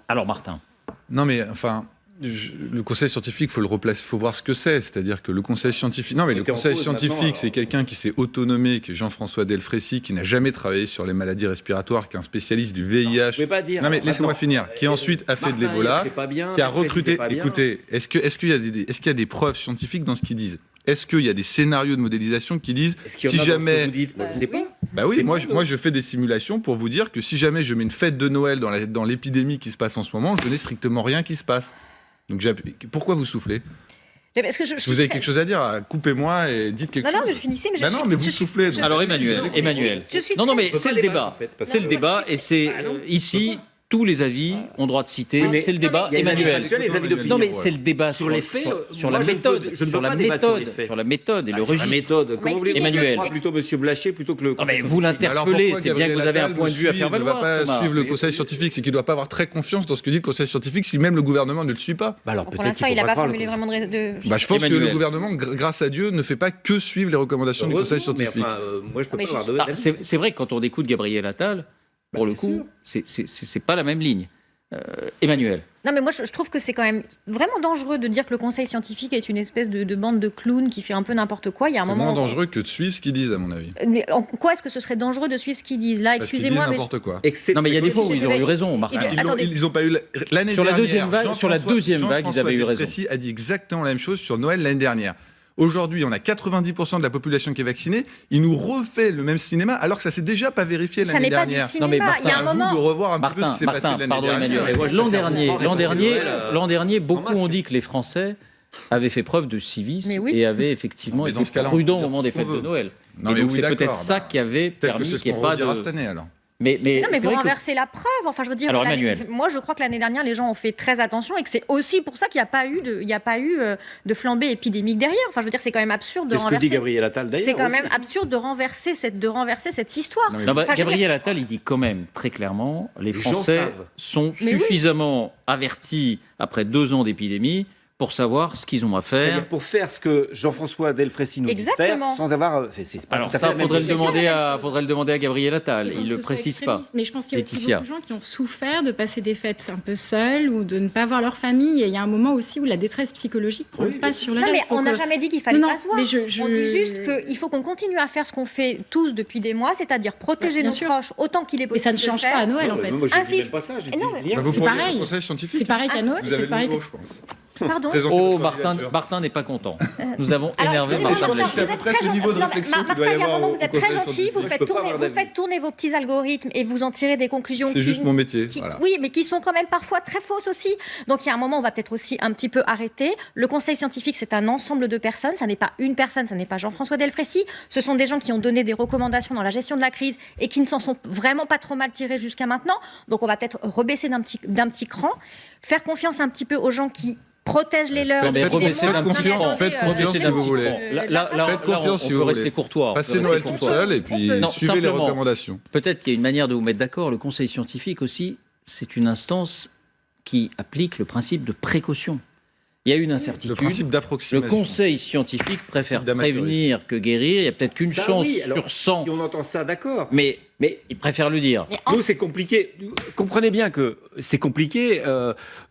Alors Martin. Non mais enfin, le conseil scientifique, faut le replacer, faut voir ce que c'est. C'est-à-dire que le conseil scientifique, non mais le conseil scientifique, c'est quelqu'un qui s'est autonomé, qui est Jean-François Delfraissy, qui n'a jamais travaillé sur les maladies respiratoires, qui est un spécialiste du VIH. Vous pouvez pas dire. Non mais laissez-moi finir. Qui ensuite a fait de l'Ebola, qui a recruté. Écoutez, est-ce qu'il y a des preuves scientifiques dans ce qu'ils disent? Est-ce qu'il y a des scénarios de modélisation qui disent si jamais... Bah oui, moi je fais des simulations pour vous dire que si jamais je mets une fête de Noël dans l'épidémie qui se passe en ce moment, je n'ai strictement rien qui se passe. Donc pourquoi vous soufflez? Parce que vous avez quelque chose à dire, coupez-moi et dites quelque chose. Non, mais je finissais. Mais mais vous soufflez. Alors Emmanuel. Non, mais c'est le débat. C'est le débat et c'est ici... Tous les avis ont droit de citer. C'est le débat. Emmanuel. Non, mais c'est le débat sur les faits, sur la méthode, sur la méthode et le registre. Comment voulez-vous Emmanuel, plutôt Monsieur Blacher plutôt que le. Non, mais vous l'interpellez. C'est bien que vous avez un point de vue à faire valoir. Il ne va pas suivre le conseil scientifique. C'est qu'il ne doit pas avoir très confiance dans ce que dit le conseil scientifique si même le gouvernement ne le suit pas. Alors pour l'instant, il n'a pas formulé vraiment de. Je pense que le gouvernement, grâce à Dieu, ne fait pas que suivre les recommandations du conseil scientifique. Moi, je peux pas avoir de. C'est vrai que quand on écoute Gabriel Attal. Pour le coup, c'est pas la même ligne. Emmanuel. Non, mais moi, je trouve que c'est quand même vraiment dangereux de dire que le conseil scientifique est une espèce de bande de clowns qui fait un peu n'importe quoi. Il y a un moment. C'est moins dangereux que de suivre ce qu'ils disent, à mon avis. Mais en quoi est-ce que ce serait dangereux de suivre ce qu'ils disent là? Excusez-moi, mais n'importe quoi. Non, mais il y a des fois où ils ont eu raison, Martin. Ils n'ont pas eu l'année sur dernière. Sur la deuxième vague, ils avaient eu raison. Delfraissy a dit exactement la même chose sur Noël l'année dernière. Aujourd'hui, on a 90% de la population qui est vaccinée. Il nous refait le même cinéma, alors que ça s'est déjà pas vérifié l'année dernière. Ça n'est pas du cinéma. Il y a un moment. De revoir un peu ce qui s'est passé l'année dernière. L'an dernier, beaucoup ont dit que les Français avaient fait preuve de civisme et avaient effectivement été prudents au moment des fêtes de Noël. Et donc c'est peut-être ça qui avait permis qu'il n'y ait pas de. Cette année alors. Mais vous renversez la preuve. Enfin, je veux dire, moi, je crois que l'année dernière, les gens ont fait très attention et que c'est aussi pour ça qu'il n'y a pas eu de flambée épidémique derrière. Enfin, je veux dire, c'est quand même absurde de renverser. Ce que dit Gabriel Attal d'ailleurs. C'est quand même absurde de renverser cette histoire. Gabriel Attal, il dit quand même très clairement, les Français sont suffisamment avertis après 2 ans d'épidémie pour savoir ce qu'ils ont à faire. C'est-à-dire pour faire ce que Jean-François Delfraissy nous dit faire, sans avoir... Alors ça, il faudrait le demander à Gabriel Attal. Il ne le précise pas. Mais je pense qu'il y a aussi beaucoup de gens qui ont souffert de passer des fêtes un peu seuls ou de ne pas voir leur famille. Et il y a un moment aussi où la détresse psychologique prend le pas sur le reste. Mais on n'a jamais dit qu'il fallait pas se voir. On dit juste qu'il faut qu'on continue à faire ce qu'on fait tous depuis des mois, c'est-à-dire protéger nos proches autant qu'il est possible. Et ça ne change pas à Noël, en fait. Insiste. C'est pareil. C'est pareil qu'à Noël. Vous avez le niveau, je pense. Pardon. Oh, Martin n'est pas content. Nous avons énervé Martin Blacher. C'est à peu près ce niveau de réflexion qu'il doit y avoir au vous êtes très gentil, vous faites tourner vos petits algorithmes et vous en tirez des conclusions. C'est juste mon métier. Oui, mais qui sont quand même parfois très fausses aussi. Donc il y a un moment, on va peut-être aussi un petit peu arrêter. Le conseil scientifique, c'est un ensemble de personnes. Ça n'est pas une personne, ça n'est pas Jean-François Delfraissy. Ce sont des gens qui ont donné des recommandations dans la gestion de la crise et qui ne s'en sont vraiment pas trop mal tirés jusqu'à maintenant. Donc on va peut-être rebaisser d'un petit cran, faire confiance un petit peu aux gens qui protège les leurs. Faites confiance si vous voulez. Faites confiance si vous voulez. Courtois. Passez Noël tout seul et puis suivez les recommandations. Peut-être qu'il y a une manière de vous mettre d'accord. Le conseil scientifique aussi, c'est une instance qui applique le principe de précaution. Il y a une incertitude. Le principe d'approximation. Le conseil scientifique préfère prévenir que guérir. Il y a peut-être qu'une chance sur 100. Si on entend ça, d'accord. Mais il préfère le dire. Nous, c'est compliqué. Comprenez bien que c'est compliqué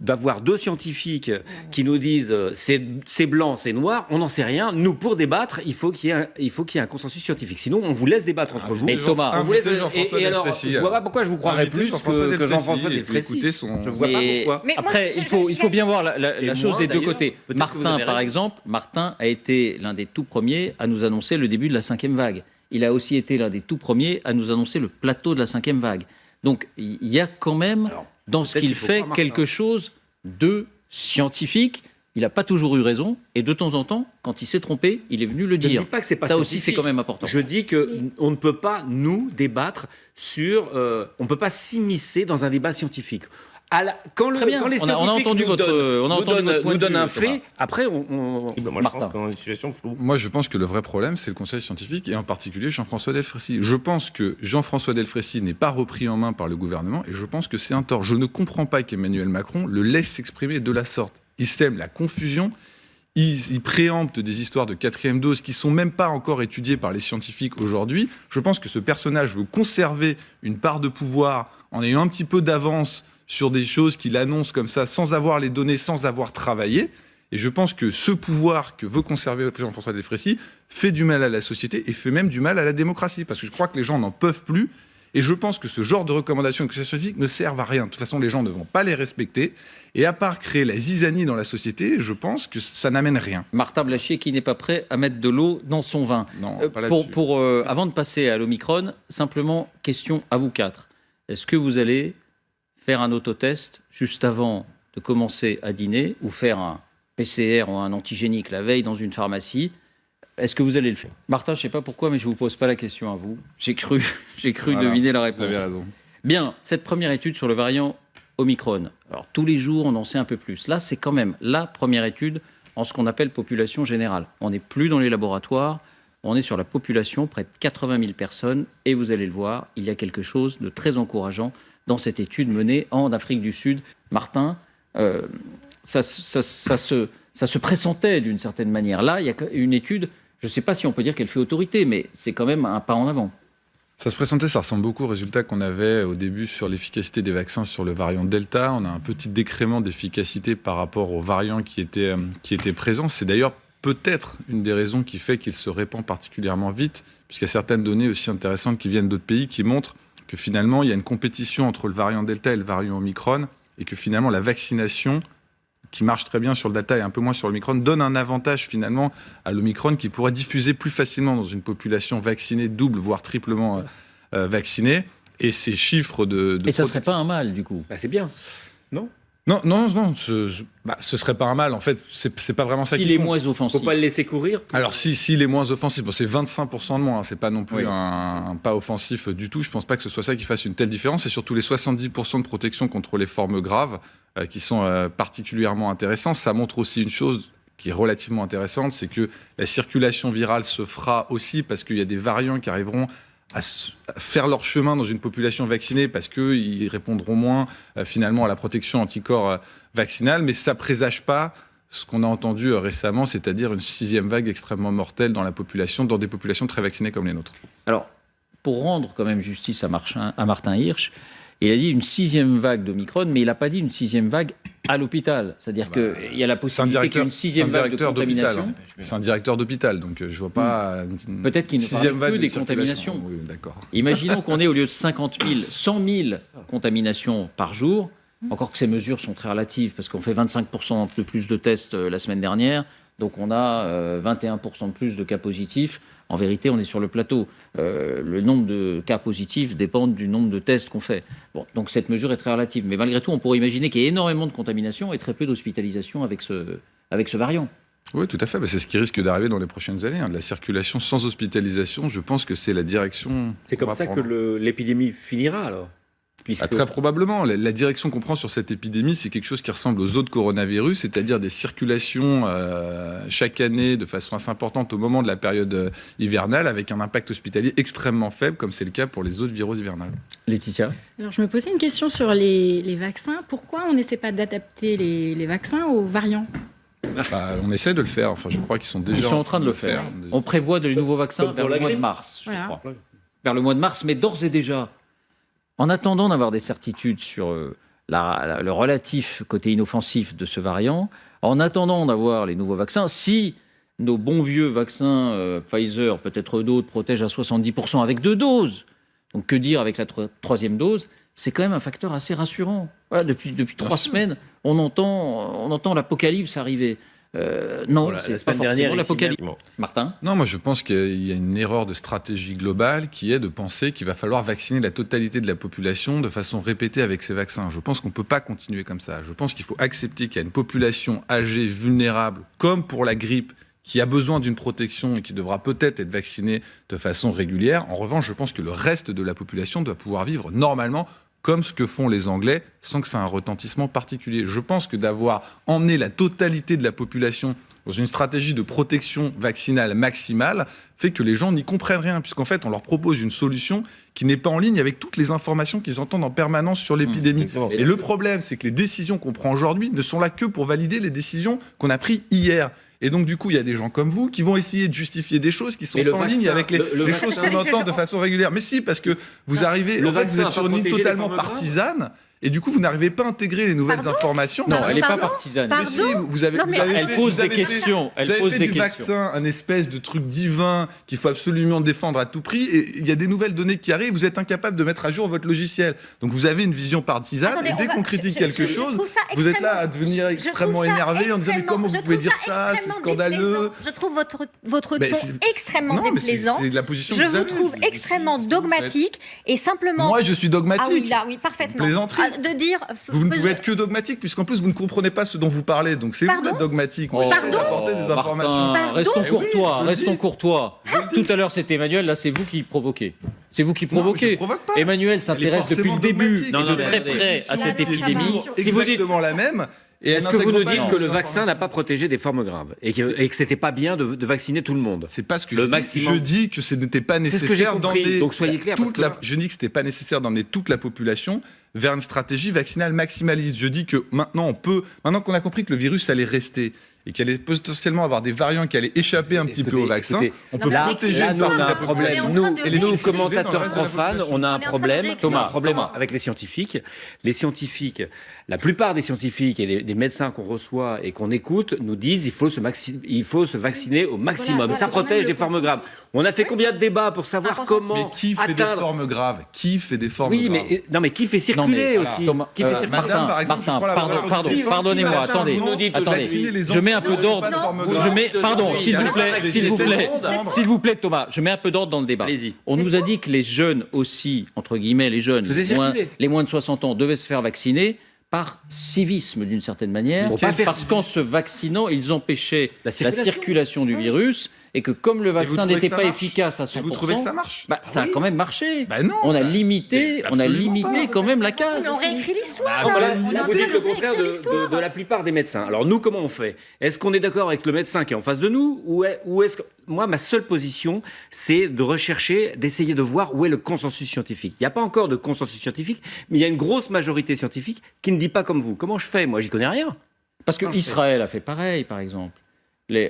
d'avoir 2 scientifiques qui nous disent c'est blanc, c'est noir. On n'en sait rien. Nous, pour débattre, il faut qu'il y ait un consensus scientifique. Sinon, on vous laisse débattre entre vous. Mais Thomas, on vous laisse. Et alors, je ne vois pas pourquoi je vous croirais plus que Jean-Françoa Delfraissy. Je ne vois pas pourquoi. Après, il faut bien voir la chose des deux côtés. Martin, par exemple, a été l'un des tout premiers à nous annoncer le début de la 5e vague. Il a aussi été l'un des tout premiers à nous annoncer le plateau de la 5e vague. Donc, il y a quand même, dans ce qu'il fait, quelque chose de scientifique. Il n'a pas toujours eu raison. Et de temps en temps, quand il s'est trompé, il est venu le dire. Je ne dis pas que c'est pas ça aussi, c'est quand même important. Je dis qu'on ne peut pas, nous, débattre sur... on ne peut pas s'immiscer dans un débat scientifique. Quand les scientifiques nous donnent un fait, après moi je pense qu'on est dans une situation floue. Moi je pense que le vrai problème c'est le conseil scientifique et en particulier Jean-François Delfraissy. Je pense que Jean-François Delfraissy n'est pas repris en main par le gouvernement et je pense que c'est un tort. Je ne comprends pas qu'Emmanuel Macron le laisse s'exprimer de la sorte. Il sème la confusion, il préempte des histoires de 4e dose qui ne sont même pas encore étudiées par les scientifiques aujourd'hui. Je pense que ce personnage veut conserver une part de pouvoir en ayant un petit peu d'avance sur des choses qu'il annonce comme ça, sans avoir les données, sans avoir travaillé. Et je pense que ce pouvoir que veut conserver Jean-François Delfraissy fait du mal à la société et fait même du mal à la démocratie. Parce que je crois que les gens n'en peuvent plus. Et je pense que ce genre de recommandations scientifiques ne servent à rien. De toute façon, les gens ne vont pas les respecter. Et à part créer la zizanie dans la société, je pense que ça n'amène rien. Martin Blachier qui n'est pas prêt à mettre de l'eau dans son vin. Non, pas là-dessus. Avant de passer à l'Omicron, simplement, question à vous quatre. Est-ce que vous allez faire un autotest juste avant de commencer à dîner ou faire un PCR ou un antigénique la veille dans une pharmacie? Est-ce que vous allez le faire? Martin, je ne sais pas pourquoi, mais je ne vous pose pas la question à vous. J'ai cru deviner la réponse. Vous avez raison. Bien, cette première étude sur le variant Omicron. Alors, tous les jours, on en sait un peu plus. Là, c'est quand même la première étude en ce qu'on appelle population générale. On n'est plus dans les laboratoires, on est sur la population, près de 80 000 personnes. Et vous allez le voir, il y a quelque chose de très encourageant dans cette étude menée en Afrique du Sud. Martin, ça se pressentait d'une certaine manière. Là, il y a une étude, je ne sais pas si on peut dire qu'elle fait autorité, mais c'est quand même un pas en avant. Ça se présentait, ça ressemble beaucoup aux résultats qu'on avait au début sur l'efficacité des vaccins sur le variant Delta. On a un petit décrément d'efficacité par rapport aux variants qui étaient présents. C'est d'ailleurs peut-être une des raisons qui fait qu'il se répand particulièrement vite, puisqu'il y a certaines données aussi intéressantes qui viennent d'autres pays qui montrent que finalement, il y a une compétition entre le variant Delta et le variant Omicron, et que finalement, la vaccination, qui marche très bien sur le Delta et un peu moins sur l'Omicron, donne un avantage finalement à l'Omicron qui pourrait diffuser plus facilement dans une population vaccinée, double, voire triplement vaccinée. Et ces chiffres Et ça ne serait pas un mal, du coup. C'est bien, non? Non, ce serait pas un mal. En fait, c'est pas vraiment ça qui compte. S'il est moins offensif. Faut pas le laisser courir. Alors, s'il est moins offensif, bon, c'est 25% de moins. Hein, c'est pas non plus un pas offensif du tout. Je pense pas que ce soit ça qui fasse une telle différence. Et surtout les 70% de protection contre les formes graves qui sont particulièrement intéressants. Ça montre aussi une chose qui est relativement intéressante, c'est que la circulation virale se fera aussi parce qu'il y a des variants qui arriveront à faire leur chemin dans une population vaccinée parce qu'ils répondront moins finalement à la protection anticorps vaccinale, mais ça présage pas ce qu'on a entendu récemment, c'est-à-dire une 6e vague extrêmement mortelle dans la population, dans des populations très vaccinées comme les nôtres. Alors, pour rendre quand même justice à Martin Hirsch, il a dit une 6e vague d'Omicron, mais il n'a pas dit une 6e vague à l'hôpital. C'est-à-dire qu'il y a la possibilité qu'il y ait une 6e vague de contamination. C'est un directeur d'hôpital, donc je vois pas... Peut-être qu'il ne parle que des contaminations. Oui, d'accord. Imaginons qu'on ait au lieu de 50 000, 100 000 contaminations par jour, encore que ces mesures sont très relatives, parce qu'on fait 25% de plus de tests la semaine dernière, donc on a 21% de plus de cas positifs. En vérité, on est sur le plateau. Le nombre de cas positifs dépend du nombre de tests qu'on fait. Bon, donc cette mesure est très relative. Mais malgré tout, on pourrait imaginer qu'il y ait énormément de contamination et très peu d'hospitalisation avec ce variant. Oui, tout à fait. C'est ce qui risque d'arriver dans les prochaines années. De la circulation sans hospitalisation, je pense que c'est la direction. C'est comme ça que l'épidémie finira, alors. Très probablement. La direction qu'on prend sur cette épidémie, c'est quelque chose qui ressemble aux autres coronavirus, c'est-à-dire des circulations chaque année de façon assez importante au moment de la période hivernale, avec un impact hospitalier extrêmement faible, comme c'est le cas pour les autres virus hivernales. Laetitia? Alors, je me posais une question sur les vaccins. Pourquoi on n'essaie pas d'adapter les vaccins aux variants? On essaie de le faire. Enfin, je crois qu'ils sont déjà. Ils sont en train de le faire. On prévoit de nouveaux vaccins vers le mois de mars, je crois. Vers le mois de mars, mais d'ores et déjà. En attendant d'avoir des certitudes sur le relatif côté inoffensif de ce variant, en attendant d'avoir les nouveaux vaccins, si nos bons vieux vaccins Pfizer, peut-être d'autres, protègent à 70% avec 2 doses, donc que dire avec la 3e dose, c'est quand même un facteur assez rassurant. Voilà, depuis 3 semaines, on entend l'apocalypse arriver. Non, c'est pas forcément l'apocalypse. Martin? Non, moi je pense qu'il y a une erreur de stratégie globale qui est de penser qu'il va falloir vacciner la totalité de la population de façon répétée avec ces vaccins. Je pense qu'on ne peut pas continuer comme ça. Je pense qu'il faut accepter qu'il y a une population âgée, vulnérable, comme pour la grippe, qui a besoin d'une protection et qui devra peut-être être vaccinée de façon régulière. En revanche, je pense que le reste de la population doit pouvoir vivre normalement comme ce que font les Anglais, sans que ça ait un retentissement particulier. Je pense que d'avoir emmené la totalité de la population dans une stratégie de protection vaccinale maximale fait que les gens n'y comprennent rien, puisqu'en fait, on leur propose une solution qui n'est pas en ligne avec toutes les informations qu'ils entendent en permanence sur l'épidémie. Et le problème, c'est que les décisions qu'on prend aujourd'hui ne sont là que pour valider les décisions qu'on a prises hier. Et donc, du coup, il y a des gens comme vous qui vont essayer de justifier des choses qui sont pas en ligne avec les choses qu'on entend de façon régulière. Mais si, parce que vous arrivez, en fait, vous êtes sur une ligne totalement partisane et du coup, vous n'arrivez pas à intégrer les nouvelles informations. Non, elle n'est pas partisane. Elle pose des questions. Vous avez fait du vaccin un espèce de truc divin qu'il faut absolument défendre à tout prix, et il y a des nouvelles données qui arrivent, vous êtes incapable de mettre à jour votre logiciel. Donc vous avez une vision partisane, et dès qu'on critique quelque chose, vous êtes là à devenir extrêmement énervé en disant mais comment vous pouvez dire ça, c'est scandaleux. Je trouve votre ton extrêmement déplaisant. Je vous trouve extrêmement dogmatique et simplement... Moi, je suis dogmatique. Oui, parfaitement. Plaisanterie. De dire... Vous ne pouvez être que dogmatique, puisqu'en plus, vous ne comprenez pas ce dont vous parlez. Donc, c'est vous d'être dogmatique. Apporter des informations. Restons courtois. Tout à l'heure, c'était Emmanuel. Là, c'est vous qui provoquez. C'est vous qui provoquez. Non, je provoque pas. Emmanuel s'intéresse depuis le début de très près à cette épidémie. Si vous dites exactement la même... Est-ce que vous nous dites que le vaccin n'a pas protégé des formes graves et que c'était pas bien de vacciner tout le monde? C'est pas ce que je dis que ce n'était pas nécessaire d'emmener. Donc soyez clair. Je dis que c'était pas nécessaire d'emmener toute la population vers une stratégie vaccinale maximaliste. Je dis que maintenant qu'on a compris que le virus allait rester et qu'il allait potentiellement avoir des variants qui allaient échapper un petit peu au vaccin, on peut protéger cette partie de la population. Nous, commentateurs profanes, on a un problème avec les scientifiques. Les scientifiques, la plupart des scientifiques et des médecins qu'on reçoit et qu'on écoute nous disent il faut se vacciner au maximum. Ça protège des formes graves. On a fait combien de débats pour savoir comment Mais qui fait des formes graves? Qui fait des formes graves? mais qui fait circuler aussi? Qui fait circuler? Madame, par exemple, pardonnez-moi, attendez. Je mets un peu d'ordre. Pardon, s'il vous plaît, Thomas, je mets un peu d'ordre dans le débat. On nous a dit que les jeunes aussi, entre guillemets, les jeunes, les moins de 60 ans, devaient se faire vacciner par civisme d'une certaine manière, parce qu'en se vaccinant, ils empêchaient la circulation du virus. Et que comme le vaccin n'était pas efficace à 100%, vous trouvez que ça marche? Ça a quand même marché. Non, on a limité quand même la casse. Mais on réécrit l'histoire. Vous dites le contraire de la plupart des médecins. Alors nous, comment on fait? Est-ce qu'on est d'accord avec le médecin qui est en face de nous, ou est-ce que... Moi, ma seule position, c'est de rechercher, d'essayer de voir où est le consensus scientifique. Il n'y a pas encore de consensus scientifique, mais il y a une grosse majorité scientifique qui ne dit pas comme vous. Comment je fais? Moi, j'y connais rien. Parce que Israël a fait pareil, par exemple.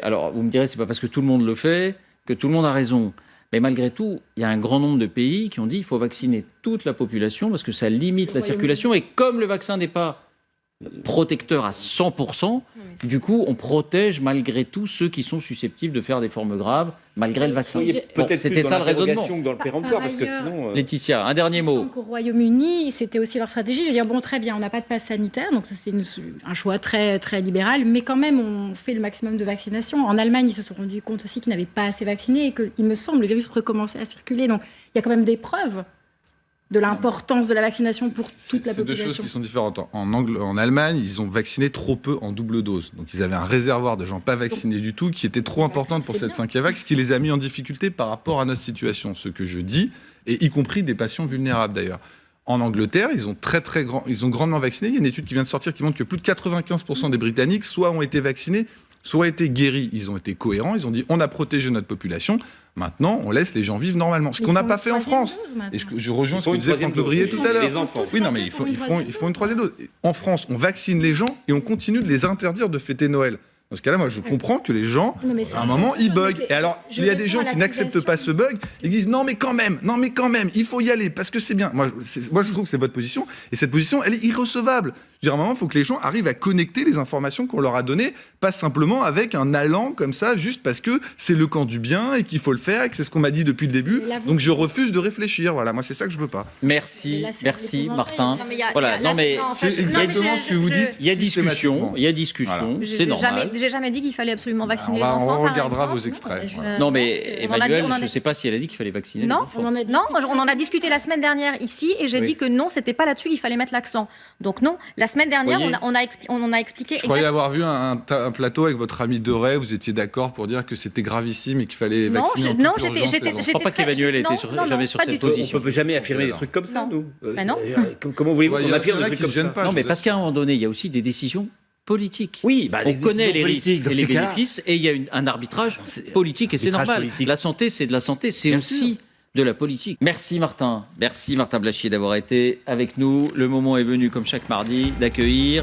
Alors, vous me direz, c'est pas parce que tout le monde le fait que tout le monde a raison. Mais malgré tout, il y a un grand nombre de pays qui ont dit qu'il faut vacciner toute la population parce que ça limite la circulation. Et comme le vaccin n'est pas protecteur à 100%, du coup, on protège malgré tout ceux qui sont susceptibles de faire des formes graves malgré le vaccin. C'était ça le raisonnement. Dans le péremptoire, parce que sinon... Laetitia, un dernier mot. Au Royaume-Uni, c'était aussi leur stratégie de dire bon, très bien, on n'a pas de passe sanitaire, donc c'est un choix très, très libéral, mais quand même, on fait le maximum de vaccination. En Allemagne, ils se sont rendus compte aussi qu'ils n'avaient pas assez vacciné et qu'il me semble, le virus recommençait à circuler. Donc, il y a quand même des preuves de l'importance de la vaccination pour toute la population. C'est deux choses qui sont différentes. En Allemagne, ils ont vacciné trop peu en double dose. Donc ils avaient un réservoir de gens pas vaccinés du tout qui était trop importante pour cette 5e vague, ce qui les a mis en difficulté par rapport à notre situation. Ce que je dis, et y compris des patients vulnérables d'ailleurs. En Angleterre, ils ont grandement vacciné. Il y a une étude qui vient de sortir qui montre que plus de 95% des Britanniques soit ont été vaccinés, soit été guéris. Ils ont été cohérents, ils ont dit on a protégé notre population, maintenant on laisse les gens vivre normalement. Ce qu'on n'a pas fait en France. Et je rejoins ce que disait Franck Levrier tout à l'heure. Oui, non, mais ils font une 3e dose. En France, on vaccine les gens et on continue de les interdire de fêter Noël. Dans ce cas-là, moi, je comprends que les gens, à un moment, ils bug. Et alors, il y a des gens qui n'acceptent pas ce bug. Ils disent non, mais quand même, il faut y aller parce que c'est bien. Moi, je trouve que c'est votre position. Et cette position, elle est irrecevable. Je veux dire, à un moment, il faut que les gens arrivent à connecter les informations qu'on leur a données, pas simplement avec un allant comme ça, juste parce que c'est le camp du bien et qu'il faut le faire et que c'est ce qu'on m'a dit depuis le début. Donc, je refuse de réfléchir. Voilà, moi, c'est ça que je veux pas. Merci, Martin. Voilà, non, mais c'est exactement ce que vous dites. Il y a discussion, c'est normal. J'ai jamais dit qu'il fallait absolument vacciner les enfants. On regardera vos extraits. Non, mais Emmanuel, je ne sais pas si elle a dit qu'il fallait vacciner les enfants. Non, on en a discuté la semaine dernière ici et j'ai dit que non, c'était pas là-dessus qu'il fallait mettre l'accent. Donc non, la semaine dernière, on en a expliqué. Je croyais avoir vu un plateau avec votre ami Doré, vous étiez d'accord pour dire que c'était j'étais. Et qu'il fallait vacciner. Non, j'étais. Je ne crois pas qu'Emmanuel était jamais sur cette position. On ne peut jamais affirmer des trucs comme ça, nous. Non. Comment voulez-vous qu'on affirme des trucs comme ça? Non, mais parce qu'à un moment donné, il y a aussi des décisions politiques. Oui, on connaît les risques et les bénéfices et il y a un arbitrage politique et c'est normal. La santé, c'est de la santé, c'est aussi de la politique. Merci Martin Blachier d'avoir été avec nous. Le moment est venu, comme chaque mardi, d'accueillir